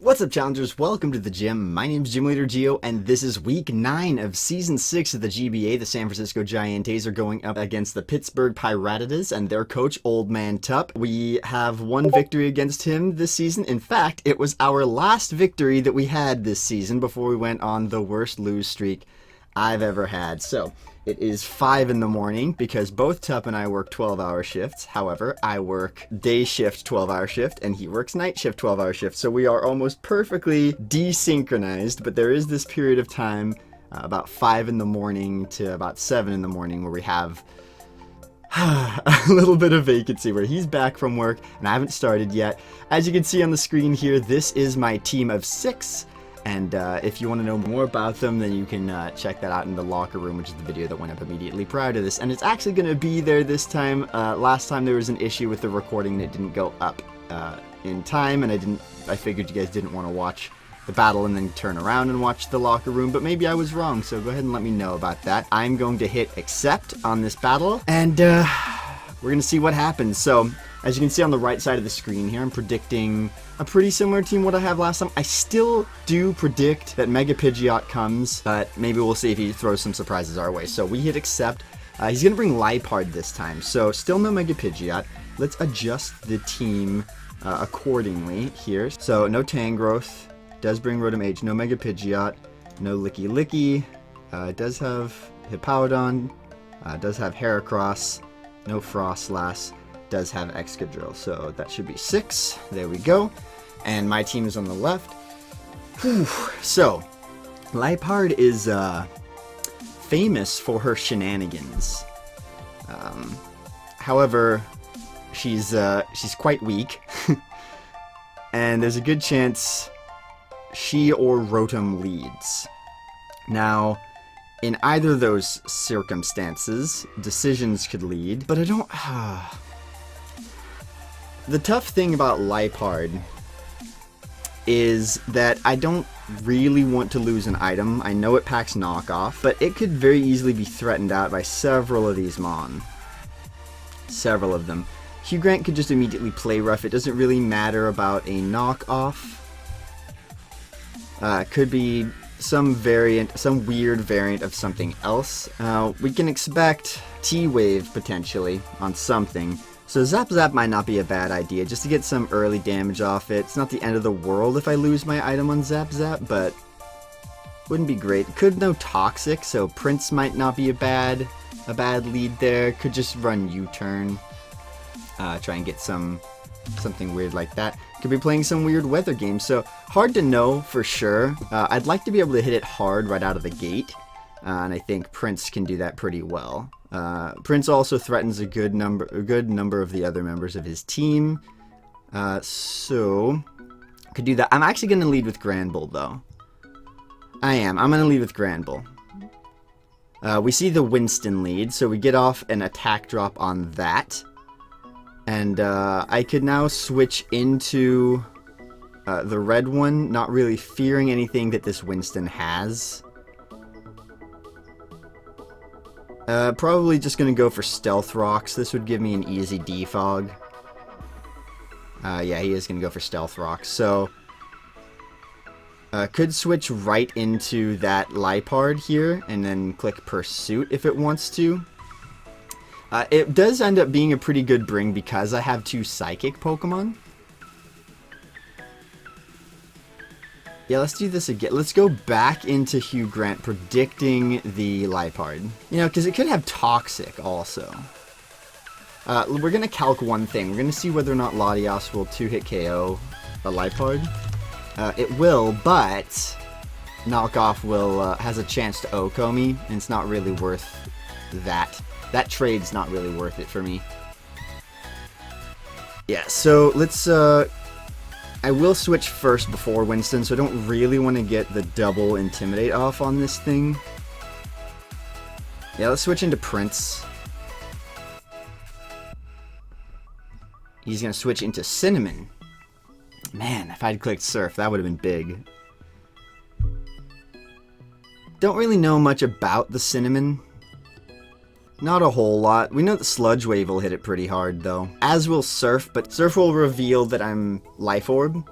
What's up, challengers? Welcome to the gym. My name's Gym Leader Gio, and this is week 9 of season 6 of the GBA. The San Francisco GiEnteis are going up against the Pittsburgh Pirattatas and their coach, Old Man Tup. We have one victory against him this season. In fact, it was our last victory that we had this season before we went on the worst lose streak I've ever had. So, it is 5 in the morning because both Tup and I work 12-hour shifts. However, I work day shift 12-hour shift and he works night shift 12-hour shift. So we are almost perfectly desynchronized, but there is this period of time about 5 in the morning to about 7 in the morning where we have a little bit of vacancy where he's back from work and I haven't started yet. As you can see on the screen here, this is my team of 6. And if you want to know more about them, then you can check that out in the locker room, which is the video that went up immediately prior to this. And it's actually going to be there this time. Last time there was an issue with the recording that didn't go up in time, and I figured you guys didn't want to watch the battle and then turn around and watch the locker room, but maybe I was wrong, so go ahead and let me know about that. I'm going to hit accept on this battle, and we're going to see what happens. So, as you can see on the right side of the screen here, I'm predicting a pretty similar team what I have last time. I still do predict that Mega Pidgeot comes, but maybe we'll see if he throws some surprises our way. So we hit accept. He's going to bring Liepard this time, so still no Mega Pidgeot. Let's adjust the team accordingly here. So no Tangrowth, does bring Rotom H, no Mega Pidgeot, no Licky Licky, does have Hippowdon, does have Heracross, no Frostlass, does have Excadrill, so that should be 6. There we go. And my team is on the left. Whew. So, Liepard is famous for her shenanigans. However, she's quite weak, and there's a good chance she or Rotom leads. Now, in either of those circumstances, decisions could lead, but I don't... The tough thing about Liepard is that I don't really want to lose an item. I know it packs knockoff, but it could very easily be threatened out by several of these Mon. Several of them. Hugh Grant could just immediately play rough. It doesn't really matter about a knockoff. Could be some variant, some weird variant of something else. We can expect T-Wave potentially on something. So Zap Zap might not be a bad idea, just to get some early damage off it. It's not the end of the world if I lose my item on Zap Zap, but wouldn't be great. Could no Toxic, so Prince might not be a bad lead there. Could just run U-turn, try and get something weird like that. Could be playing some weird weather game, so hard to know for sure. I'd like to be able to hit it hard right out of the gate, and I think Prince can do that pretty well. Prince also threatens a good number of the other members of his team, so could do that. I'm actually going to lead with Granbull, though. I'm going to lead with Granbull. We see the Winston lead, so we get off an attack drop on that, and I could now switch into the red one, not really fearing anything that this Winston has. Probably just going to go for Stealth Rocks. This would give me an easy defog. Yeah, he is going to go for Stealth Rocks. So, could switch right into that Liepard here, and then click Pursuit if it wants to. It does end up being a pretty good bring because I have 2 Psychic Pokemon. Yeah, let's do this again. Let's go back into Hugh Grant predicting the Liepard. You know, because it could have Toxic also. We're going to calc one thing. We're going to see whether or not Latios will 2-hit KO a Liepard. It will, but Knockoff will has a chance to OHKO me, and it's not really worth that. That trade's not really worth it for me. Yeah, so let's... I will switch first before Winston, so I don't really want to get the double Intimidate off on this thing. Yeah, let's switch into Prince. He's going to switch into Cinnamon. Man, if I'd clicked Surf, that would have been big. Don't really know much about the Cinnamon. Not a whole lot. We know that Sludge Wave will hit it pretty hard, though. As will Surf, but Surf will reveal that I'm Life Orb,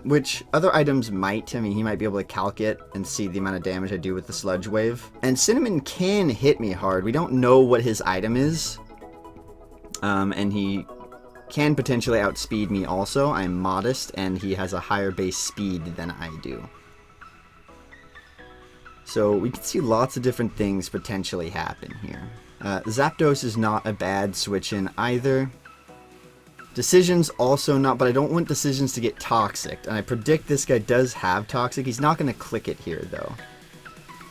which other items might. I mean, he might be able to calc it and see the amount of damage I do with the Sludge Wave. And Cinnamon can hit me hard. We don't know what his item is. And he can potentially outspeed me also. I'm modest, and he has a higher base speed than I do. So we can see lots of different things potentially happen here. Zapdos is not a bad switch-in either. Decisions also not, but I don't want Decisions to get Toxic. And I predict this guy does have Toxic. He's not going to click it here, though.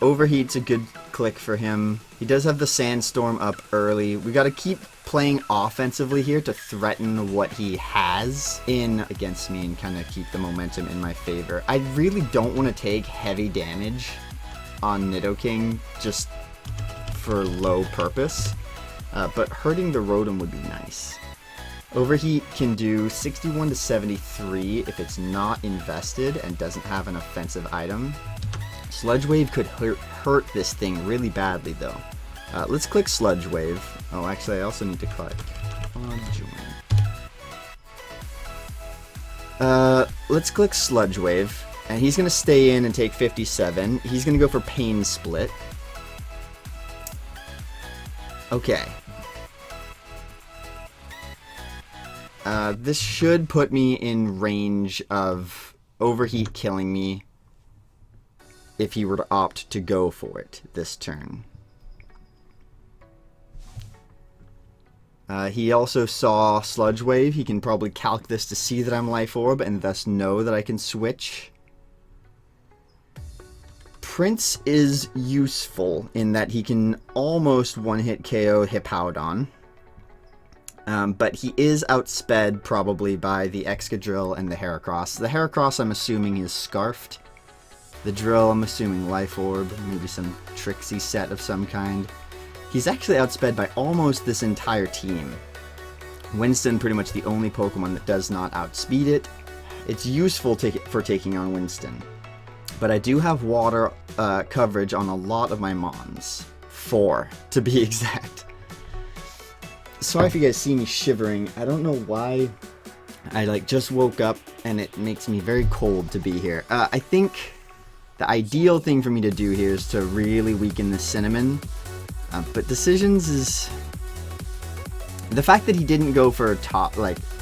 Overheat's a good click for him. He does have the Sandstorm up early. We got to keep playing offensively here to threaten what he has in against me and kind of keep the momentum in my favor. I really don't want to take heavy damage on Nidoking just for low purpose, but hurting the Rotom would be nice. Overheat can do 61 to 73 if it's not invested and doesn't have an offensive item. Sludge Wave could hurt this thing really badly though. Let's click Sludge Wave. Oh, actually I also need to click on join. Let's click Sludge Wave, and he's going to stay in and take 57. He's going to go for Pain Split. Okay. This should put me in range of Overheat killing me if he were to opt to go for it this turn. He also saw Sludge Wave. He can probably calc this to see that I'm Life Orb and thus know that I can switch. Prince is useful in that he can almost one-hit KO Hippowdon. But he is outsped probably by the Excadrill and the Heracross. The Heracross I'm assuming is Scarfed. The Drill I'm assuming Life Orb, maybe some Trixie set of some kind. He's actually outsped by almost this entire team. Winston pretty much the only Pokemon that does not outspeed it. It's useful for taking on Winston. But I do have water coverage on a lot of my Mons. 4 to be exact. Sorry if you guys see me shivering. I don't know why. I just woke up and it makes me very cold to be here. I think the ideal thing for me to do here is to really weaken the Cinnamon. But Decisions is... The fact that he didn't go for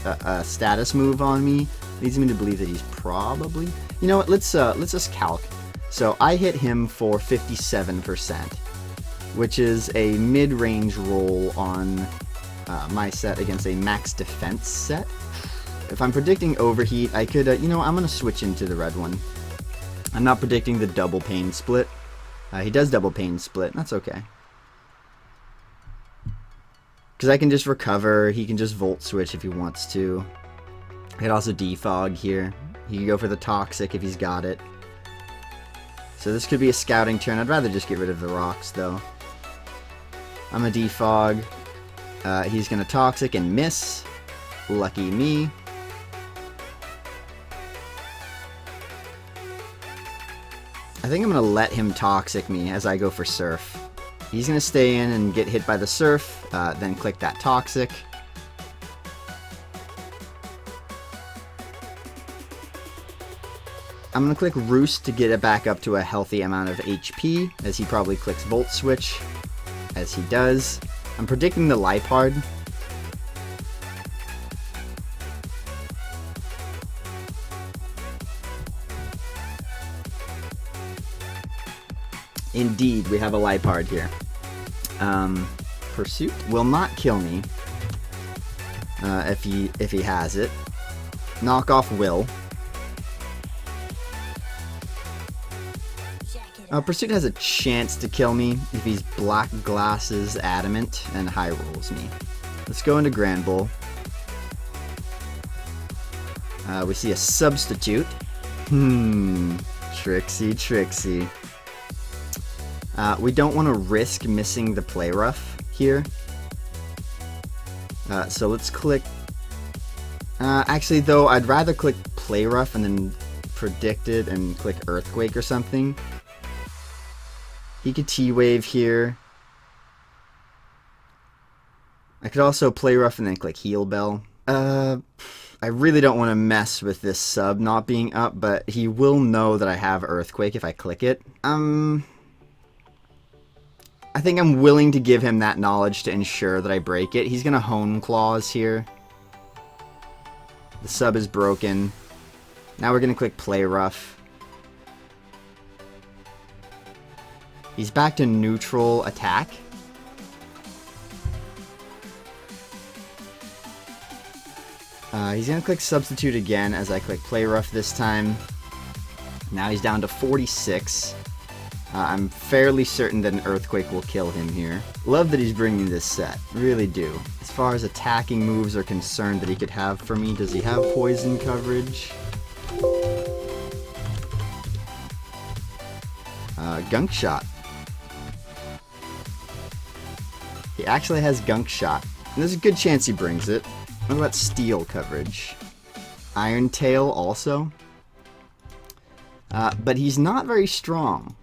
a status move on me leads me to believe that he's probably... You know what, let's just calc. So I hit him for 57%, which is a mid-range roll on my set against a max defense set. If I'm predicting Overheat, I could, you know, I'm going to switch into the red one. I'm not predicting the double Pain Split. He does double Pain Split, that's okay. Because I can just recover, he can just Volt Switch if he wants to. I could also Defog here. He could go for the Toxic if he's got it. So this could be a scouting turn. I'd rather just get rid of the rocks though. I'm a Defog. He's going to Toxic and miss. Lucky me. I think I'm going to let him Toxic me as I go for Surf. He's going to stay in and get hit by the Surf, then click that Toxic. I'm going to click Roost to get it back up to a healthy amount of HP, as he probably clicks Volt Switch, as he does. I'm predicting the Liepard. Indeed, we have a Liepard here. Pursuit will not kill me if he has it. Knockoff will. Pursuit has a chance to kill me if he's Black Glasses Adamant and High Rolls me. Let's go into Grand Bull. We see a Substitute. Trixie. We don't want to risk missing the Play Rough here. So let's click... actually, though, I'd rather click Play Rough and then predict it and click Earthquake or something. He could T-Wave here. I could also Play Rough and then click Heal Bell. I I really don't want to mess with this sub not being up, but he will know that I have Earthquake if I click it. I think I'm willing to give him that knowledge to ensure that I break it. He's going to Hone Claws here. The sub is broken. Now we're going to click Play Rough. He's back to neutral attack. He's going to click Substitute again as I click Play Rough this time. Now he's down to 46. I'm fairly certain that an Earthquake will kill him here. Love that he's bringing this set. Really do. As far as attacking moves are concerned that he could have for me, does he have poison coverage? Gunk Shot. He actually has Gunk Shot. And there's a good chance he brings it. What about Steel coverage? Iron Tail also. But he's not very strong.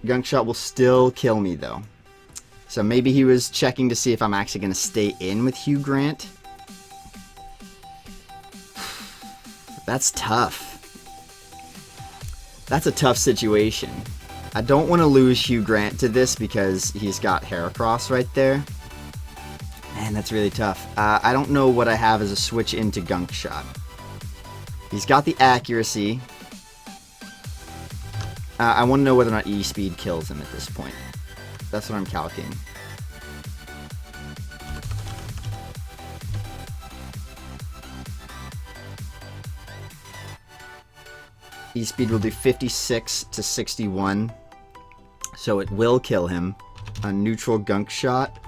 Gunk Shot will still kill me though. So maybe he was checking to see if I'm actually going to stay in with Hugh Grant. That's tough. That's a tough situation. I don't want to lose Hugh Grant to this because he's got Heracross right there. Man, that's really tough. I don't know what I have as a switch into Gunk Shot. He's got the accuracy. I want to know whether or not E-Speed kills him at this point. That's what I'm calculating. E-Speed will do 56 to 61. So it will kill him. A neutral Gunk Shot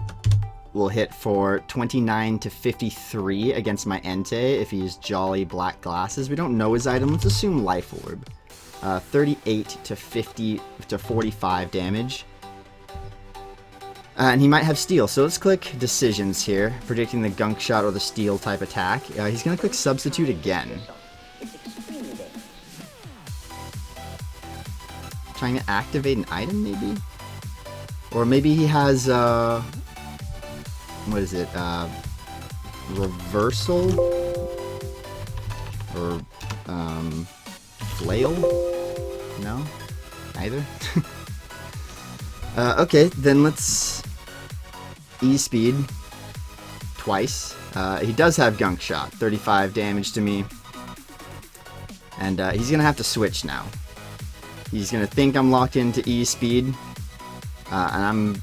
will hit for 29 to 53 against my Entei if he's Jolly Black Glasses. We don't know his item. Let's assume Life Orb. 38 to 50 to 45 damage. And he might have Steel. So let's click Decisions here, predicting the Gunk Shot or the Steel type attack. He's going to click Substitute again. Trying to activate an item, maybe? Or maybe he has, what is it, Reversal? Or, Flail? No? Neither? Okay, then let's E-Speed twice. He does have Gunk Shot, 35 damage to me. And he's gonna have to switch now. He's gonna think I'm locked into E-Speed, and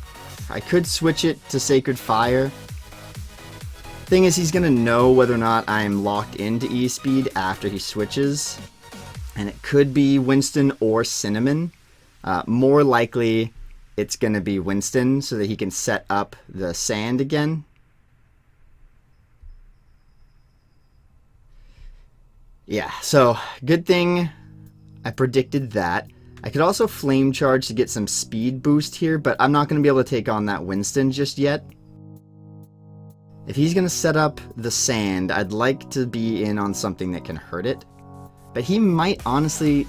I could switch it to Sacred Fire. Thing is, he's gonna know whether or not I'm locked into E-Speed after he switches, and it could be Winston or Cinnamon. More likely, it's gonna be Winston so that he can set up the sand again. Yeah, so good thing I predicted that. I could also Flame Charge to get some speed boost here, but I'm not going to be able to take on that Winston just yet. If he's going to set up the sand, I'd like to be in on something that can hurt it. But he might honestly...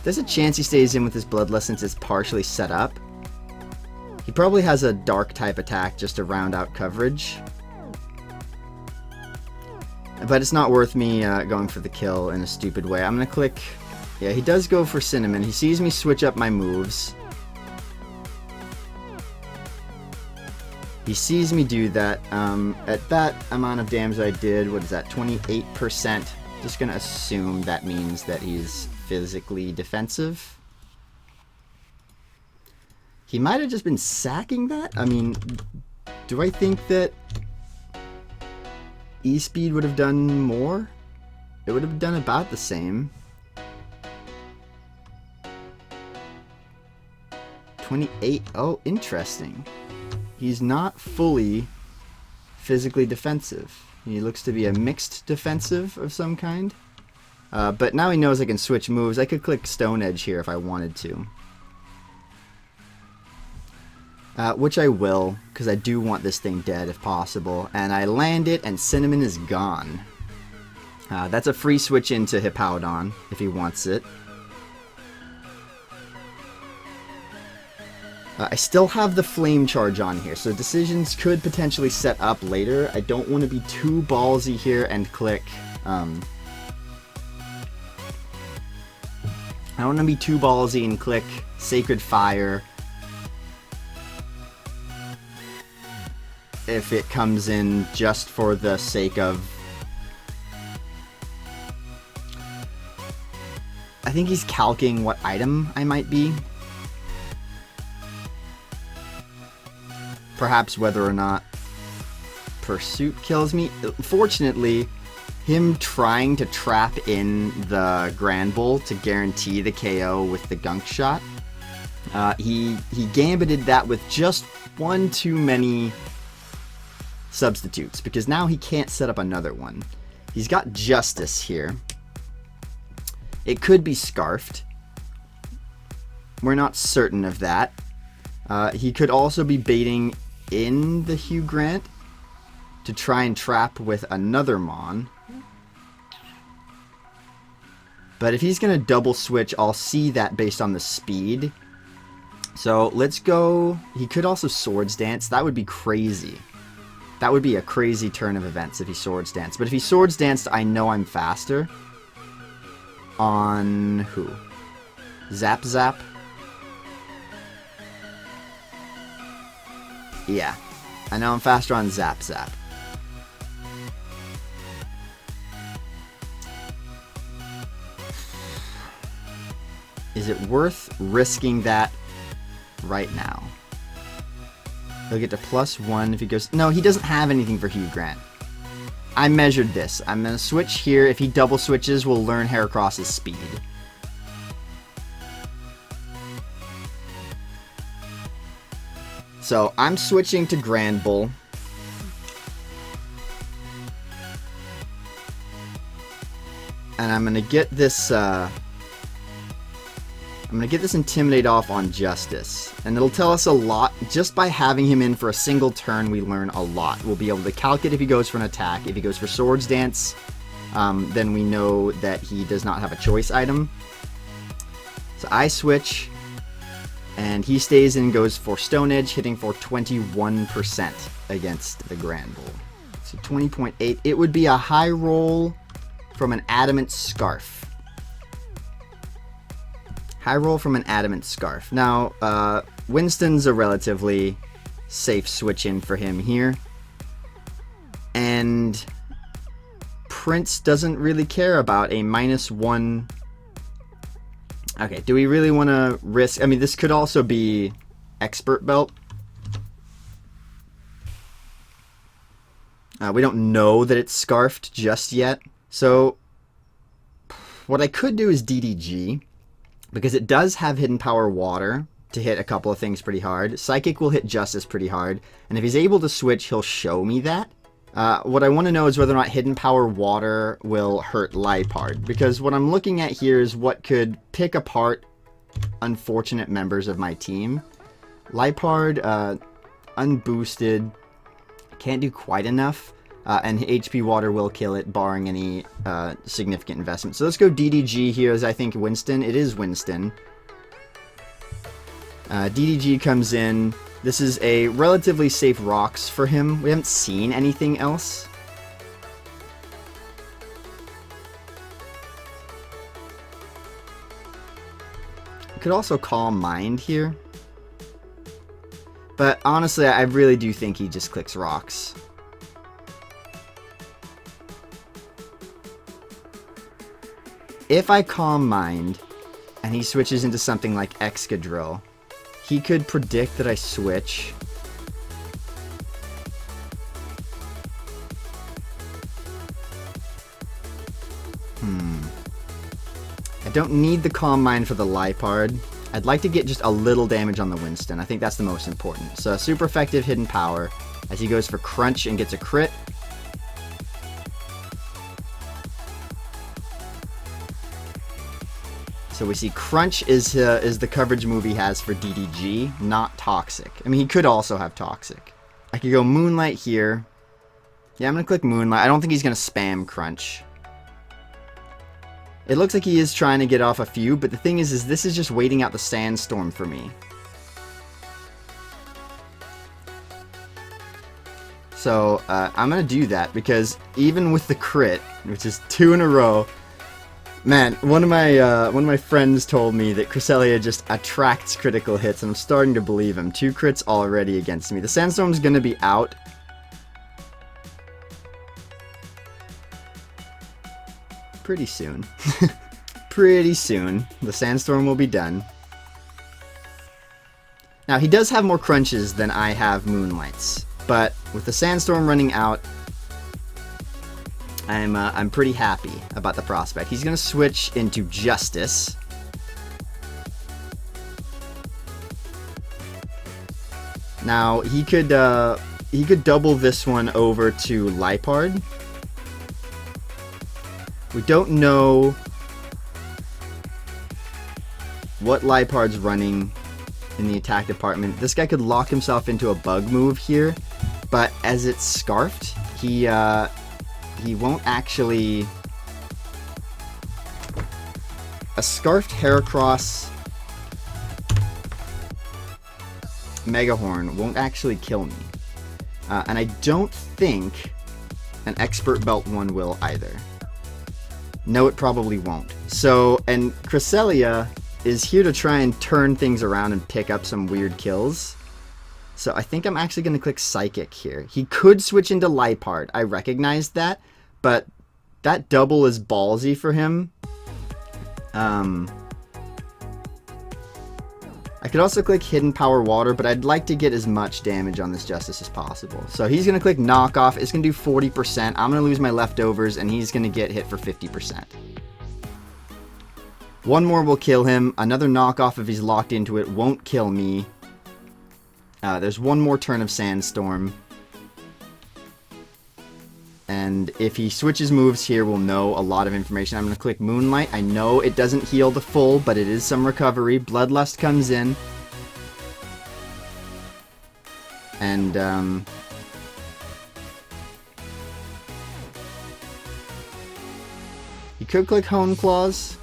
There's a chance he stays in with his Bloodlust since it's partially set up. He probably has a Dark type attack just to round out coverage. But it's not worth me going for the kill in a stupid way. I'm going to click... Yeah, he does go for Cinnamon. He sees me switch up my moves. He sees me do that. At that amount of damage I did, what is that, 28%? Just going to assume that means that he's physically defensive. He might have just been sacking that? I mean, do I think that E-Speed would have done more? It would have done about the same. 28. Oh, interesting. He's not fully physically defensive. He looks to be a mixed defensive of some kind. But now he knows I can switch moves. I could click Stone Edge here if I wanted to. Which I will, because I do want this thing dead if possible. And I land it, and Cinnamon is gone. That's a free switch into Hippowdon if he wants it. I still have the flame charge on here, so decisions could potentially set up later. I don't want to be too ballsy here and click... I don't want to be too ballsy and click Sacred Fire if it comes in just for the sake of... I think he's calcing what item I might be. Perhaps whether or not Pursuit kills me. Fortunately, him trying to trap in the Grand Bull to guarantee the KO with the Gunk Shot, he gambited that with just one too many substitutes, because now he can't set up another one. He's got Justice here. It could be Scarfed. We're not certain of that. He could also be baiting in the Hugh Grant to try and trap with another Mon. But if he's going to double switch, I'll see that based on the speed. So let's go... He could also Swords Dance. That would be crazy. That would be a crazy turn of events if he Swords Danced. But if he Swords Danced, I know I'm faster. On who? Zap Zap? Yeah. I know I'm faster on Zap Zap. Is it worth risking that right now? He'll get to +1 if he goes... No, he doesn't have anything for Hugh Grant. I measured this. I'm going to switch here. If he double switches, we'll learn Heracross's speed. So, I'm switching to Grand Bull. And I'm going to get this... I'm going to get this Intimidate off on Justice. And it'll tell us a lot. Just by having him in for a single turn, we learn a lot. We'll be able to calculate if he goes for an attack. If he goes for Swords Dance, then we know that he does not have a choice item. So I switch, and he stays and goes for Stone Edge, hitting for 21% against the Grand Bull. So 20.8. It would be a high roll from an Adamant Scarf. High roll from an Adamant Scarf. Now, Winston's a relatively safe switch in for him here. And Prince doesn't really care about a -1. Okay, do we really want to risk... I mean, this could also be Expert Belt. We don't know that it's Scarfed just yet. So, what I could do is DDG. Because it does have Hidden Power Water to hit a couple of things pretty hard. Psychic will hit Justice pretty hard. And if he's able to switch, he'll show me that. What I want to know is whether or not Hidden Power Water will hurt Lipard. Because what I'm looking at here is what could pick apart unfortunate members of my team. Lipard, unboosted, can't do quite enough. And HP Water will kill it, barring any significant investment. So let's go DDG here, as I think Winston. It is Winston. DDG comes in. This is a relatively safe rocks for him. We haven't seen anything else. Could also Calm Mind here. But honestly, I really do think he just clicks rocks. If I Calm Mind, and he switches into something like Excadrill, he could predict that I switch. I don't need the Calm Mind for the Lipard. I'd like to get just a little damage on the Winston. I think that's the most important. So super effective Hidden Power, as he goes for Crunch and gets a crit. So we see Crunch is the coverage move he has for DDG, not Toxic. I mean, he could also have Toxic. I could go Moonlight here. Yeah, I'm going to click Moonlight. I don't think he's going to spam Crunch. It looks like he is trying to get off a few, but the thing is this is just waiting out the Sandstorm for me. So I'm gonna do that because even with the crit, which is 2 in a row, man, one of my friends told me that Cresselia just attracts critical hits, and I'm starting to believe him. 2 crits already against me. The Sandstorm's gonna be out. Pretty soon. Pretty soon. The Sandstorm will be done. Now, he does have more crunches than I have Moonlights, but with the Sandstorm running out, I'm pretty happy about the prospect. He's gonna switch into Justice. Now, he could double this one over to Lipard. We don't know what Lipard's running in the attack department. This guy could lock himself into a bug move here, but as it's scarfed, he won't actually... A scarfed Heracross Megahorn won't actually kill me. And I don't think an Expert Belt one will either. No, it probably won't. So, and Cresselia is here to try and turn things around and pick up some weird kills. So I think I'm actually going to click Psychic here. He could switch into Lipard. I recognize that, but that double is ballsy for him. I could also click Hidden Power Water, but I'd like to get as much damage on this Justice as possible. So he's going to click Knockoff. It's going to do 40%. I'm going to lose my leftovers, and he's going to get hit for 50%. One more will kill him. Another knockoff if he's locked into it won't kill me. There's one more turn of Sandstorm. And if he switches moves here, we'll know a lot of information. I'm going to click Moonlight. I know it doesn't heal the full, but it is some recovery. Bloodlust comes in. And, he could click Hone Claws.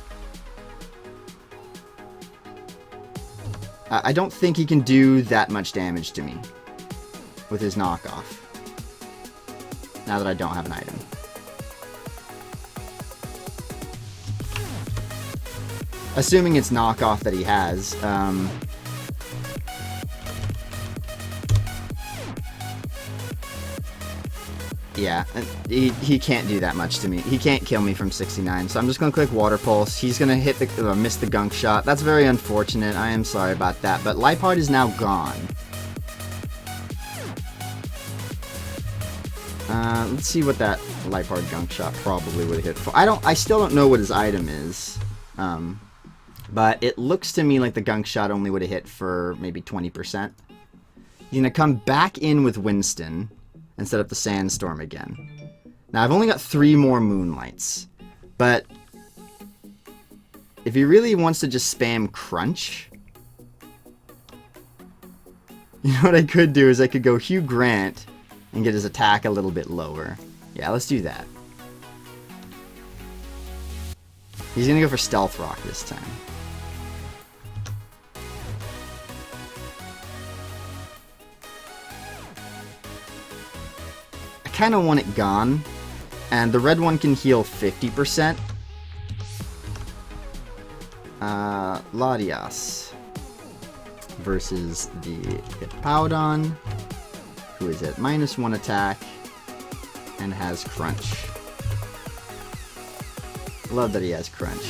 I don't think he can do that much damage to me with his knockoff, now that I don't have an item. Assuming it's knockoff that he has. Yeah, he can't do that much to me. He can't kill me from 69, so I'm just going to click Water Pulse. He's going to hit the miss the Gunk Shot. That's very unfortunate. I am sorry about that, but Lipard is now gone. Let's see what that Lipard Gunk Shot probably would have hit for. I still don't know what his item is. But it looks to me like the Gunk Shot only would have hit for maybe 20%. He's going to come back in with Winston and set up the Sandstorm again. Now, I've only got 3 more Moonlights, but if he really wants to just spam Crunch, you know what I could do is I could go Hugh Grant and get his attack a little bit lower. Yeah, let's do that. He's gonna go for Stealth Rock this time. Kind of want it gone, and the red one can heal 50%. Latias versus the Hippowdon, who is at -1 attack and has Crunch. Love that he has Crunch.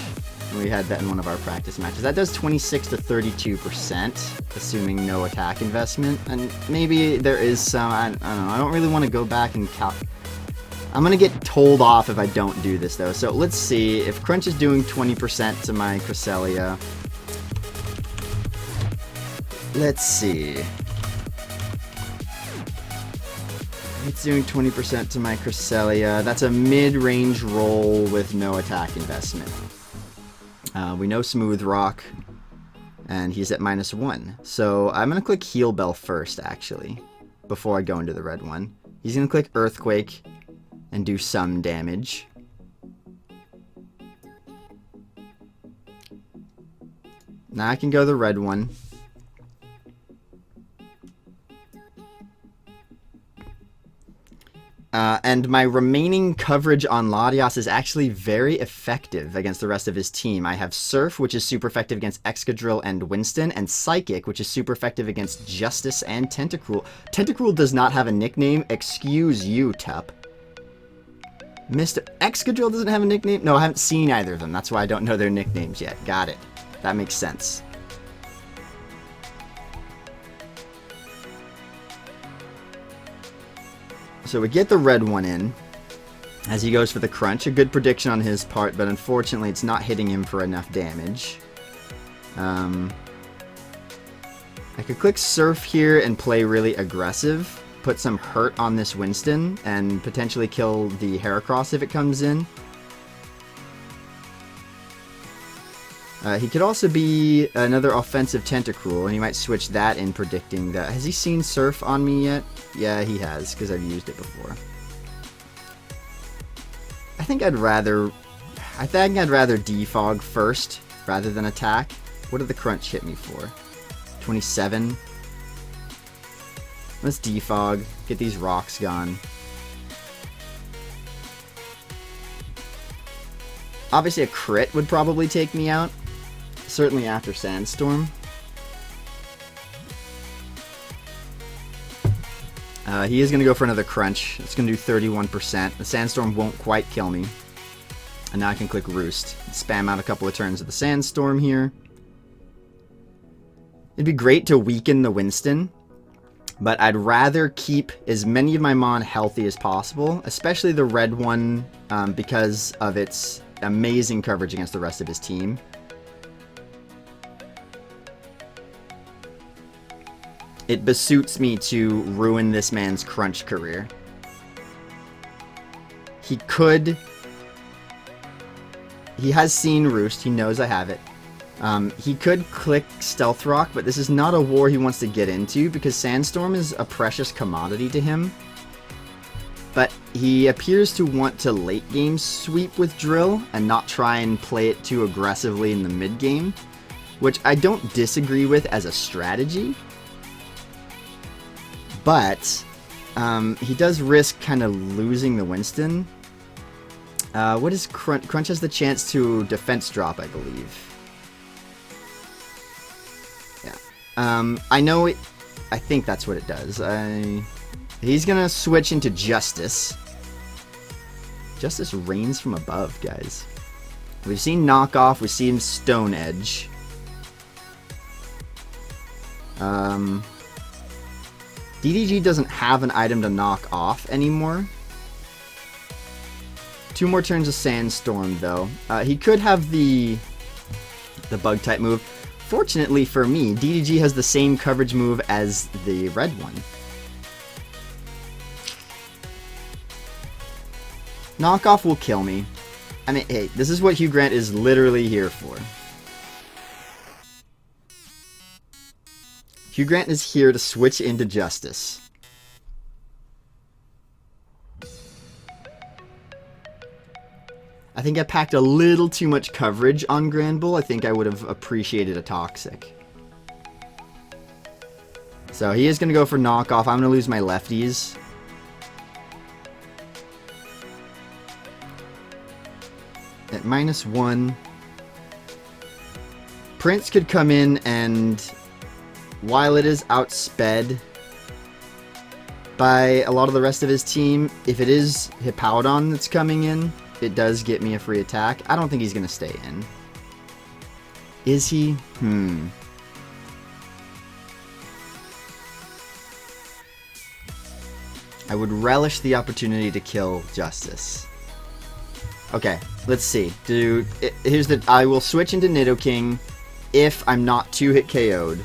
We had that in one of our practice matches. That does 26 to 32%, assuming no attack investment. And maybe there is some, I don't know, I don't really want to go back and count. I'm going to get told off if I don't do this, though. So let's see. If Crunch is doing 20% to my Cresselia. Let's see. It's doing 20% to my Cresselia. That's a mid-range roll with no attack investment. We know Smooth Rock, and he's at -1. So I'm going to click Heal Bell first, actually, before I go into the red one. He's going to click Earthquake and do some damage. Now I can go the red one. And my remaining coverage on Latias is actually very effective against the rest of his team. I have Surf, which is super effective against Excadrill and Winston, and Psychic, which is super effective against Justice and Tentacruel. Tentacruel does not have a nickname. Excuse you, Tup. Mr. Excadrill doesn't have a nickname? No, I haven't seen either of them. That's why I don't know their nicknames yet. Got it. That makes sense. So we get the red one in as he goes for the crunch. A good prediction on his part, but unfortunately it's not hitting him for enough damage. I could click Surf here and play really aggressive, put some hurt on this Winston, and potentially kill the Heracross if it comes in. He could also be another offensive Tentacruel, and he might switch that in predicting that. Has he seen Surf on me yet? Yeah, he has, because I've used it before. I think I'd rather defog first rather than attack. What did the crunch hit me for? 27. Let's defog, get these rocks gone. Obviously a crit would probably take me out. Certainly after Sandstorm. He is going to go for another crunch. It's going to do 31%. The Sandstorm won't quite kill me. And now I can click Roost. Spam out a couple of turns of the Sandstorm here. It'd be great to weaken the Winston, but I'd rather keep as many of my Mon healthy as possible, especially the red one, because of its amazing coverage against the rest of his team. It besuits me to ruin this man's crunch career. He has seen Roost. He knows I have it. He could click Stealth Rock, but this is not a war he wants to get into because Sandstorm is a precious commodity to him. But he appears to want to late game sweep with Drill and not try and play it too aggressively in the mid game, which I don't disagree with as a strategy. But he does risk kind of losing the Winston. What is Crunch? Crunch has the chance to defense drop, I believe. Yeah. I know it. I think that's what it does. He's gonna switch into Justice. Justice reigns from above, guys. We've seen Knockoff. We've seen Stone Edge. DDG doesn't have an item to knock off anymore. 2 more turns of Sandstorm, though. He could have the bug type move. Fortunately for me, DDG has the same coverage move as the red one. Knockoff will kill me. I mean, hey, this is what Hugh Grant is literally here for. Hugh Grant is here to switch into Justice. I think I packed a little too much coverage on Granbull. I think I would have appreciated a Toxic. So he is going to go for Knockoff. I'm going to lose my lefties. At -1. Prince could come in and, while it is outsped by a lot of the rest of his team, if it is Hippowdon that's coming in, it does get me a free attack. I don't think he's going to stay in. Is he? I would relish the opportunity to kill Justice. Okay, let's see. I will switch into Nidoking if I'm not 2-hit KO'd.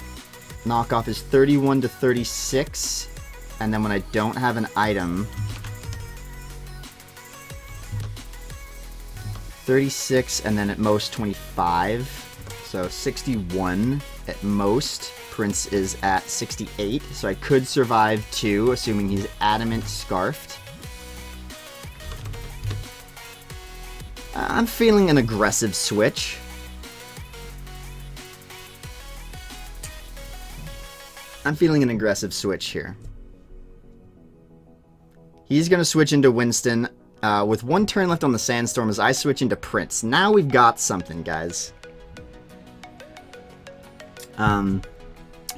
Knockoff is 31 to 36, and then when I don't have an item, 36, and then at most 25, so 61 at most. Prince is at 68, so I could survive 2, assuming he's Adamant Scarfed. I'm feeling an aggressive switch. I'm feeling an aggressive switch here. He's going to switch into Winston. With 1 turn left on the Sandstorm as I switch into Prince. Now we've got something, guys.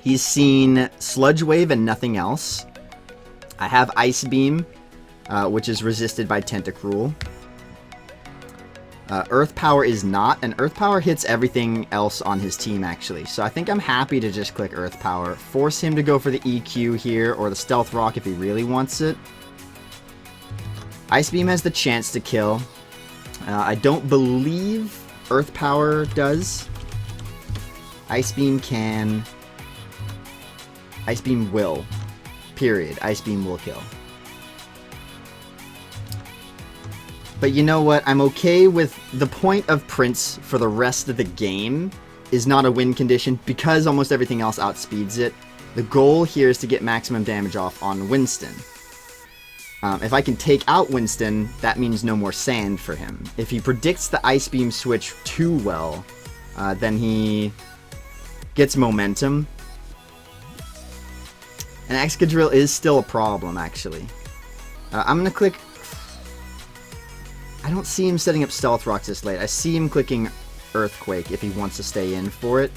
He's seen Sludge Wave and nothing else. I have Ice Beam, which is resisted by Tentacruel. Earth Power is not, and Earth Power hits everything else on his team, actually. So I think I'm happy to just click Earth Power. Force him to go for the EQ here, or the Stealth Rock if he really wants it. Ice Beam has the chance to kill. I don't believe Earth Power does. Ice Beam can. Ice Beam will. Period. Ice Beam will kill. But you know what? I'm okay with the point of Prince for the rest of the game is not a win condition because almost everything else outspeeds it. The goal here is to get maximum damage off on Winston. If I can take out Winston, that means no more sand for him. If he predicts the Ice Beam switch too well, then he gets momentum. And Excadrill is still a problem, actually. I'm going to click... I don't see him setting up Stealth Rocks this late. I see him clicking Earthquake if he wants to stay in for it.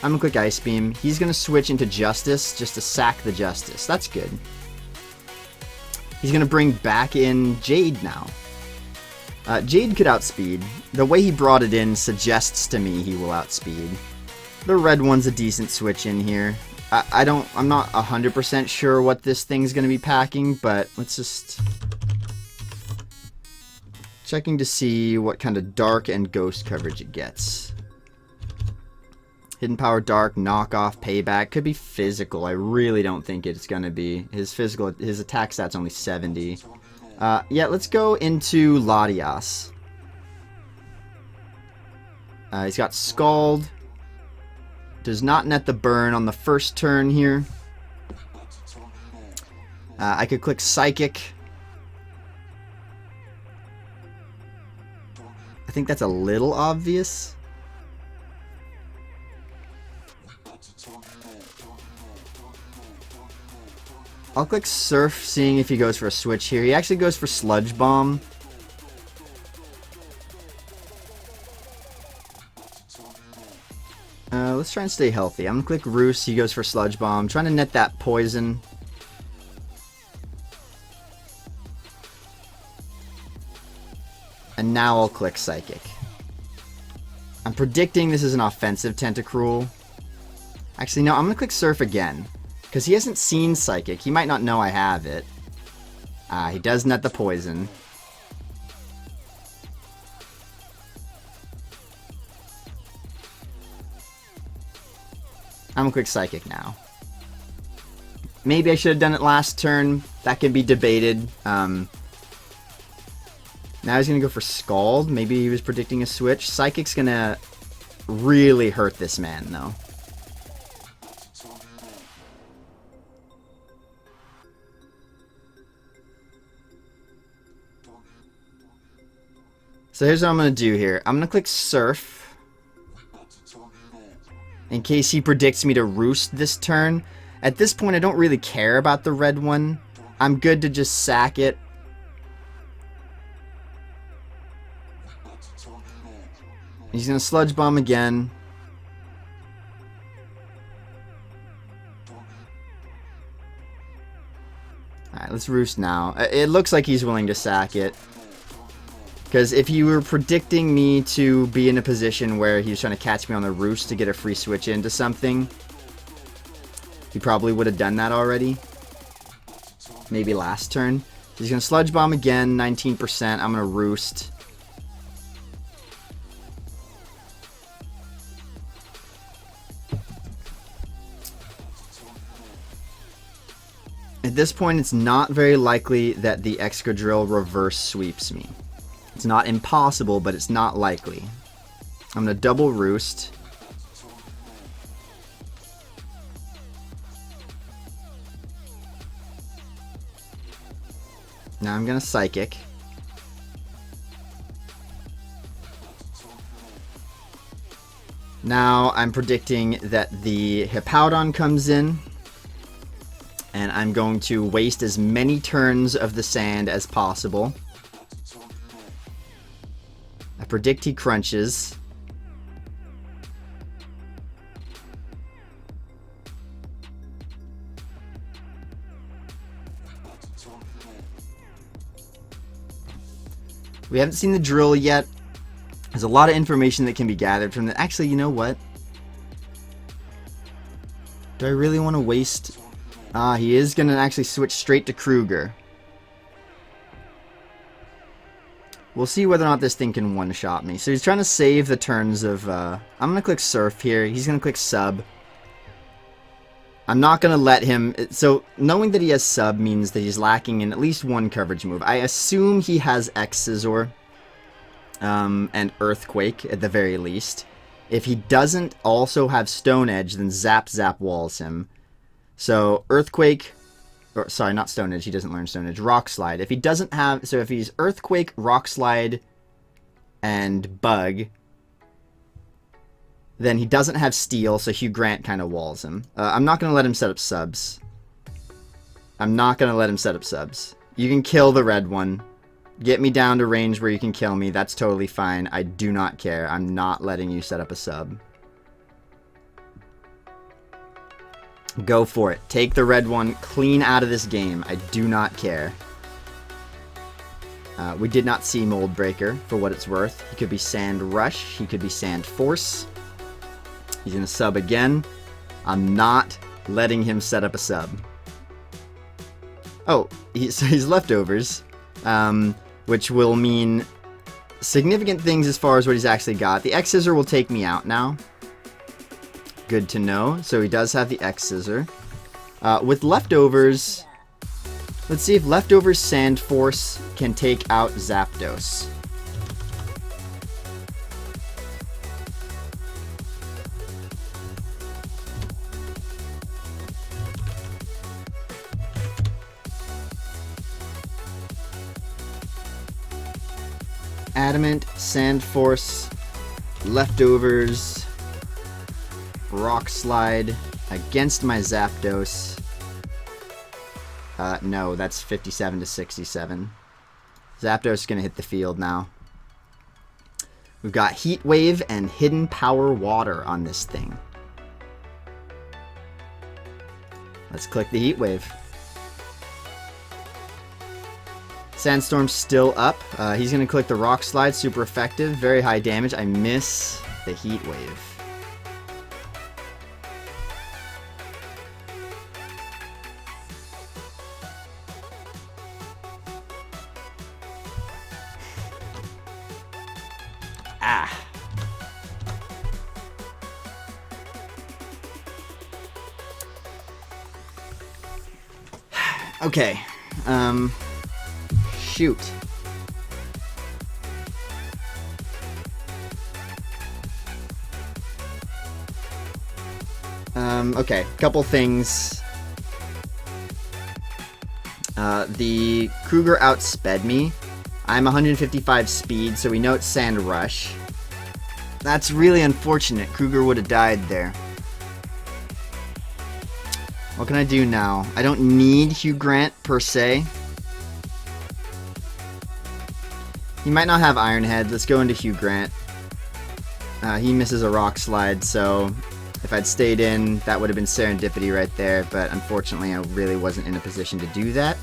I'm going to click Ice Beam. He's going to switch into Justice just to sack the Justice. That's good. He's going to bring back in Jade now. Jade could outspeed. The way he brought it in suggests to me he will outspeed. The red one's a decent switch in here. I'm not 100% sure what this thing's going to be packing, but let's just... Checking to see what kind of dark and ghost coverage it gets. Hidden Power, Dark, Knockoff, Payback. Could be physical. I really don't think it's going to be. His attack stat's only 70. Yeah, let's go into Latias. He's got Scald. Does not net the burn on the first turn here. I could click Psychic. I think that's a little obvious. I'll click Surf, seeing if he goes for a switch here. He actually goes for Sludge Bomb. Let's try and stay healthy. I'm gonna click Roost. He goes for Sludge Bomb. Trying to net that poison. And now I'll click Psychic. I'm predicting this is an offensive Tentacruel. Actually, no, I'm going to click Surf again. Because he hasn't seen Psychic. He might not know I have it. He does net the poison. I'm going to click Psychic now. Maybe I should have done it last turn. That can be debated. Now he's going to go for Scald. Maybe he was predicting a switch. Psychic's going to really hurt this man, though. So here's what I'm going to do here. I'm going to click Surf. In case he predicts me to Roost this turn. At this point, I don't really care about the red one. I'm good to just sack it. He's going to Sludge Bomb again. Alright, let's Roost now. It looks like he's willing to sack it. Because if you were predicting me to be in a position where he was trying to catch me on the Roost to get a free switch into something, he probably would have done that already. Maybe last turn. He's going to Sludge Bomb again, 19%. I'm going to Roost. At this point, it's not very likely that the Excadrill reverse sweeps me. It's not impossible, but it's not likely. I'm going to double Roost. Now I'm going to Psychic. Now I'm predicting that the Hippowdon comes in. And I'm going to waste as many turns of the sand as possible. I predict he crunches. We haven't seen the drill yet. There's a lot of information that can be gathered from that. Actually, you know what? Do I really want to waste... he is going to actually switch straight to Kruger. We'll see whether or not this thing can one-shot me. So he's trying to save the turns of... I'm going to click Surf here. He's going to click Sub. I'm not going to let him... So, knowing that he has Sub means that he's lacking in at least one coverage move. I assume he has X-Scissor and Earthquake, at the very least. If he doesn't also have Stone Edge, then Zap walls him. So, Earthquake... Or, sorry, not Stone Edge. He doesn't learn Stone Edge. Rock Slide. If he doesn't have... So, if he's Earthquake, Rock Slide, and Bug... Then he doesn't have Steel, so Hugh Grant kind of walls him. I'm not going to let him set up subs. I'm not going to let him set up subs. You can kill the red one. Get me down to range where you can kill me. That's totally fine. I do not care. I'm not letting you set up a sub. Go for it. Take the red one clean out of this game. I do not care. We did not see Mold Breaker, for what it's worth. He could be Sand Rush. He could be Sand Force. He's going to sub again. I'm not letting him set up a sub. Oh, he's leftovers, which will mean significant things as far as what he's actually got. The X-Scissor will take me out now. Good to know. So he does have the X-Scissor. With leftovers, let's see if leftovers Sand Force can take out Zapdos. Adamant, Sand Force, leftovers, Rock Slide against my Zapdos. No, that's 57 to 67. Zapdos is going to hit the field now. We've got Heat Wave and Hidden Power Water on this thing. Let's click the Heat Wave. Sandstorm's still up. He's going to click the Rock Slide. Super effective. Very high damage. I miss the Heat Wave. Ah. Okay. Shoot. Okay, couple things. The Kruger outsped me. I'm 155 speed, so we know it's Sand Rush. That's really unfortunate. Kruger would have died there. What can I do now? I don't need Hugh Grant, per se. He might not have Iron Head. Let's go into Hugh Grant. He misses a Rock Slide, so if I'd stayed in, that would have been serendipity right there, but unfortunately I really wasn't in a position to do that.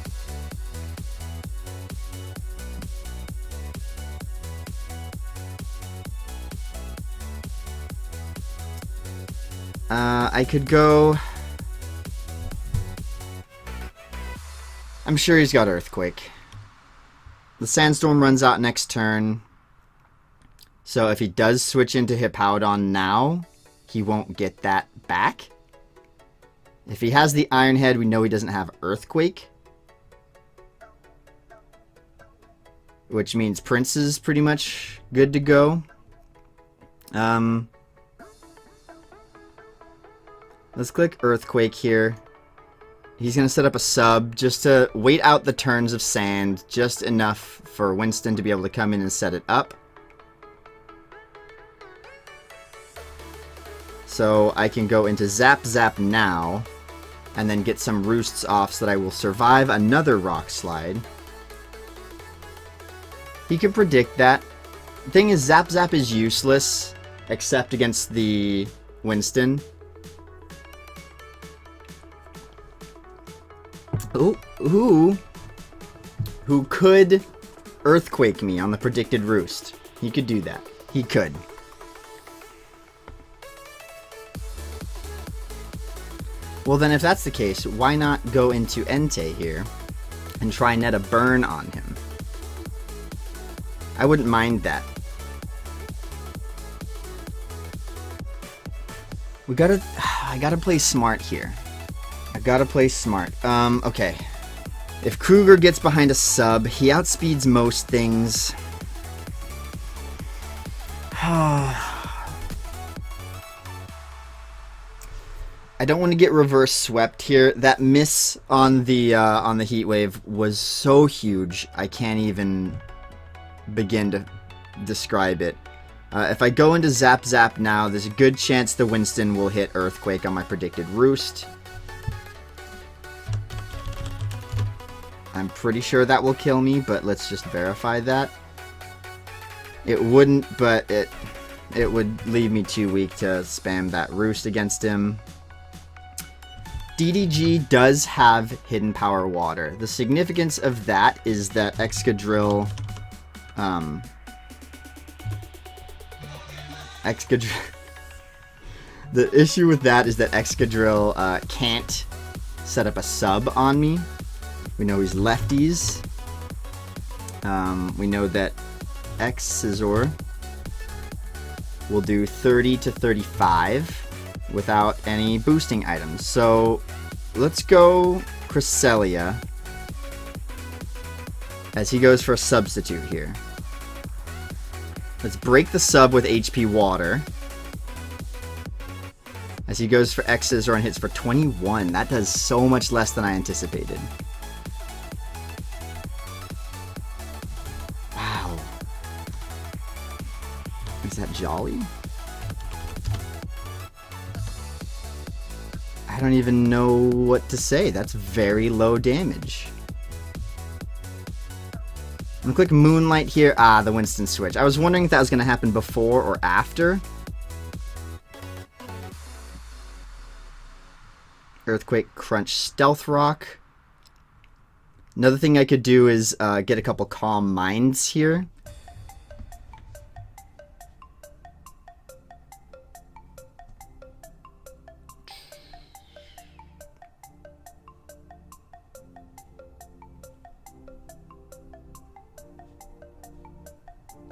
I could go... I'm sure he's got Earthquake. The Sandstorm runs out next turn. So if he does switch into Hippowdon now, he won't get that back. If he has the Iron Head, we know he doesn't have Earthquake. Which means Prince is pretty much good to go. Let's click Earthquake here. He's going to set up a sub just to wait out the turns of sand, just enough for Winston to be able to come in and set it up. So I can go into Zap now. and then get some roosts off so that I will survive another rock slide. He can predict that. The thing is, Zap Zap is useless, except against the Winston. Who could Earthquake me on the predicted roost? He could do that. He could. Well then, if that's the case, why not go into Entei here and try net a burn on him? I wouldn't mind that. I gotta play smart here. I gotta play smart. Okay. If Kruger gets behind a sub, he outspeeds most things. I don't want to get reverse swept here. That miss on the heat wave was so huge, I can't even begin to describe it. If I go into Zap Zap now, there's a good chance the Winston will hit Earthquake on my predicted roost. I'm pretty sure that will kill me, but let's just verify that. It wouldn't, but it would leave me too weak to spam that roost against him. DDG does have Hidden Power Water. The significance of that is that Excadrill... The issue with that is that Excadrill can't set up a sub on me. We know he's lefties. We know that X-Scissor will do 30 to 35 without any boosting items. So let's go Cresselia as he goes for a substitute here. Let's break the sub with HP Water as he goes for X-Scissor and hits for 21. That does so much less than I anticipated. Wow. Is that Jolly? I don't even know what to say. That's very low damage. I'm gonna click Moonlight here. Ah, the Winston switch. I was wondering if that was gonna happen before or after. Earthquake, Crunch, Stealth Rock. Another thing I could do is get a couple Calm Minds here.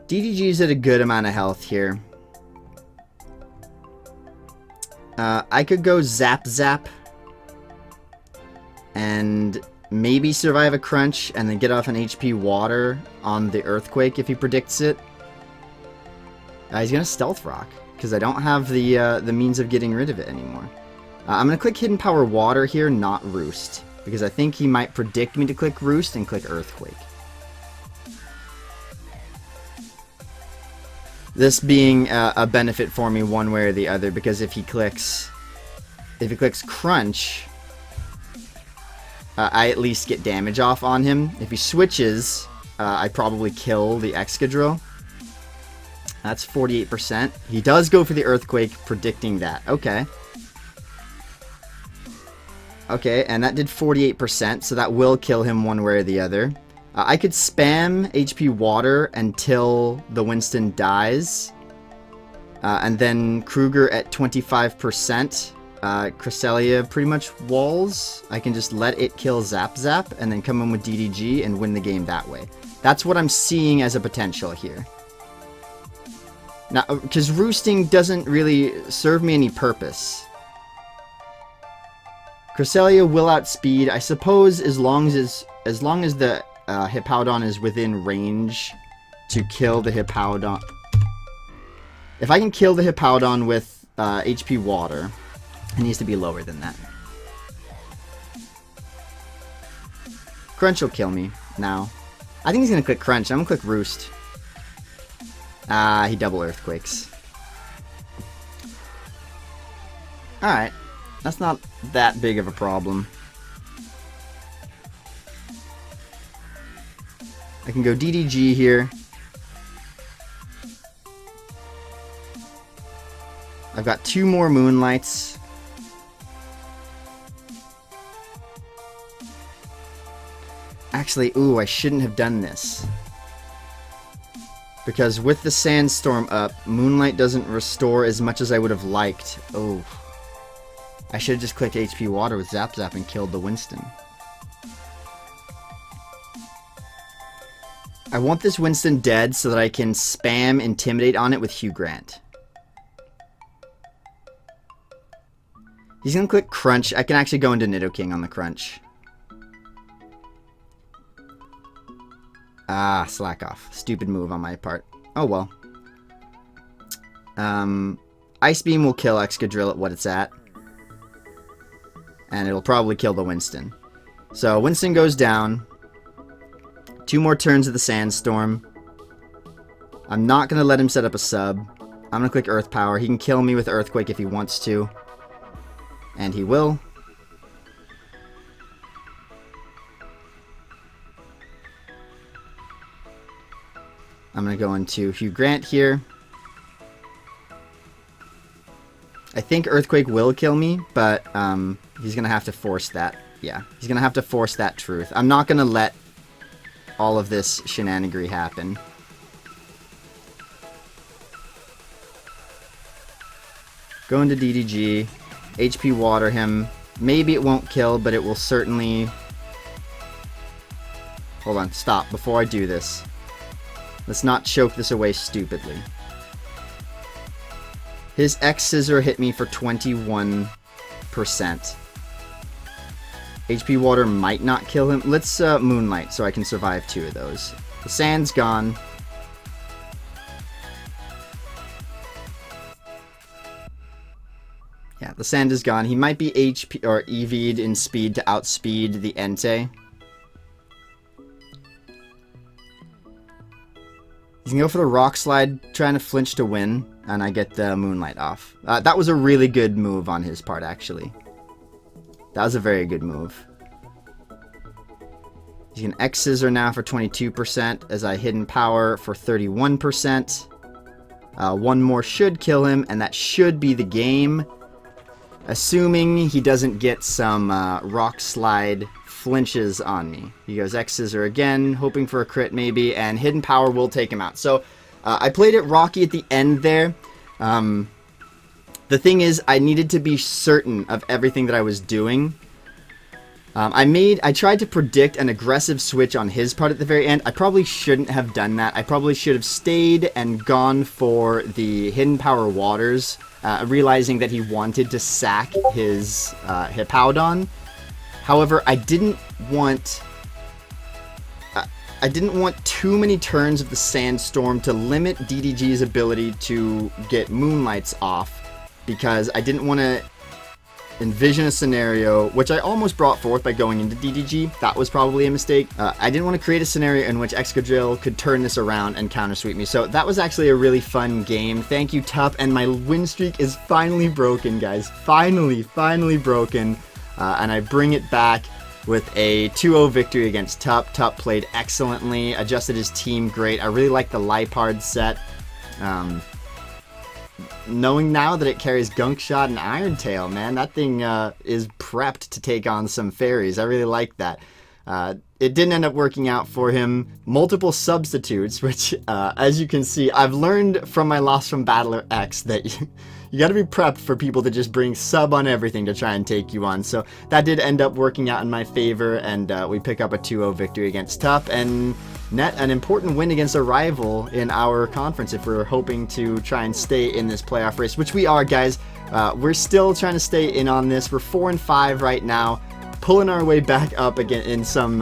DDG's at a good amount of health here. I could go Zap Zap and maybe survive a Crunch and then get off an HP Water on the Earthquake if he predicts it. He's gonna Stealth Rock because I don't have the means of getting rid of it anymore. I'm gonna click Hidden Power Water here, not Roost, because I think he might predict me to click Roost and click Earthquake. This being a benefit for me one way or the other, because if he clicks Crunch, I at least get damage off on him. If he switches, I probably kill the Excadrill. That's 48%. He does go for the Earthquake, predicting that. Okay. Okay, and that did 48%, so that will kill him one way or the other. I could spam HP Water until the Winston dies. And then Kruger at 25%. Cresselia pretty much walls. I can just let it kill Zap Zap and then come in with DDG and win the game that way. That's what I'm seeing as a potential here. Now, because roosting doesn't really serve me any purpose. Cresselia will outspeed, I suppose, as long as the Hippowdon is within range to kill the Hippowdon. If I can kill the Hippowdon with HP Water, it needs to be lower than that. Crunch will kill me now. I think he's going to click Crunch. I'm going to click Roost. He double Earthquakes. Alright. That's not that big of a problem. I can go DDG here. I've got 2 more Moonlights. Actually, ooh, I shouldn't have done this. Because with the Sandstorm up, Moonlight doesn't restore as much as I would have liked. Oh. I should have just clicked HP Water with Zap Zap and killed the Winston. I want this Winston dead so that I can spam Intimidate on it with Hugh Grant. He's gonna click Crunch. I can actually go into Nidoking on the Crunch. Ah, slack off. Stupid move on my part. Oh well. Ice Beam will kill Excadrill at what it's at. And it'll probably kill the Winston. So Winston goes down. 2 more turns of the Sandstorm. I'm not going to let him set up a sub. I'm going to click Earth Power. He can kill me with Earthquake if he wants to. And he will. I'm going to go into Hugh Grant here. I think Earthquake will kill me, but he's going to have to force that. Yeah, he's going to have to force that truth. I'm not going to let all of this shenanigery happen. Go into DDG. HP Water him. Maybe it won't kill, but it will certainly... Hold on, stop before I do this. Let's not choke this away stupidly. His X-Scissor hit me for 21%. HP Water might not kill him. Let's Moonlight so I can survive 2 of those. The Sand's gone. Yeah, the Sand is gone. He might be HP or EV'd in speed to outspeed the Entei. He's gonna go for the Rock Slide, trying to flinch to win, and I get the Moonlight off. That was a really good move on his part, actually. That was a very good move. He's gonna X-Scissor now for 22%, as I Hidden Power for 31%. 1 more should kill him, and that should be the game. Assuming he doesn't get some Rock Slide flinches on me. He goes X-Scissor again, hoping for a crit maybe, and Hidden Power will take him out. So, I played it rocky at the end there. The thing is, I needed to be certain of everything that I was doing. I tried to predict an aggressive switch on his part at the very end. I probably shouldn't have done that. I probably should have stayed and gone for the Hidden Power Waters, realizing that he wanted to sack his Hippowdon. However, I didn't want too many turns of the Sandstorm to limit DDG's ability to get Moonlights off, because I didn't want to envision a scenario, which I almost brought forth by going into DDG. That was probably a mistake. I didn't want to create a scenario in which Excadrill could turn this around and counter sweep me. So that was actually a really fun game. Thank you, Tup, and my win streak is finally broken, guys. Finally broken. And I bring it back with a 2-0 victory against Tup. Tup played excellently, adjusted his team great. I really like the Liepard set. Knowing now that it carries Gunk Shot and Iron Tail, man, that thing is prepped to take on some fairies. I really like that. It didn't end up working out for him. Multiple substitutes, which, as you can see, I've learned from my loss from Battler X that you gotta be prepped for people to just bring sub on everything to try and take you on. So that did end up working out in my favor, and we pick up a 2-0 victory against Tup, and net an important win against a rival in our conference if we're hoping to try and stay in this playoff race, which we are, guys. We're still trying to stay in on this. We're 4-5 right now, pulling our way back up again in some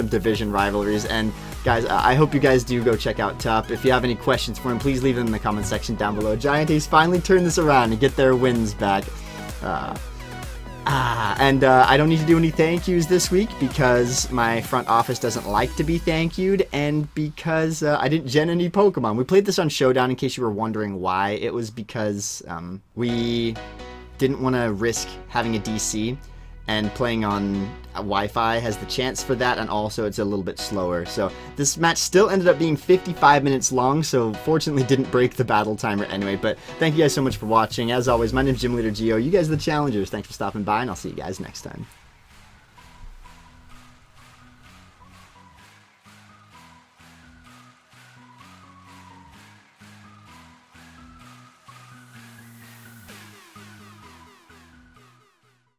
division rivalries. And guys, I hope you guys do go check out Tup. If you have any questions for him, please leave them in the comment section down below. GiEnteis finally turned this around and get their wins back. I don't need to do any thank yous this week because my front office doesn't like to be thank you'd, and because I didn't gen any Pokemon. We played this on Showdown, in case you were wondering why. It was because we didn't want to risk having a DC, and playing on Wi-Fi has the chance for that, and also it's a little bit slower. So this match still ended up being 55 minutes long, so fortunately didn't break the battle timer anyway. But thank you guys so much for watching. As always, my name's Gym Leader Gio. You guys are the challengers. Thanks for stopping by, and I'll see you guys next time.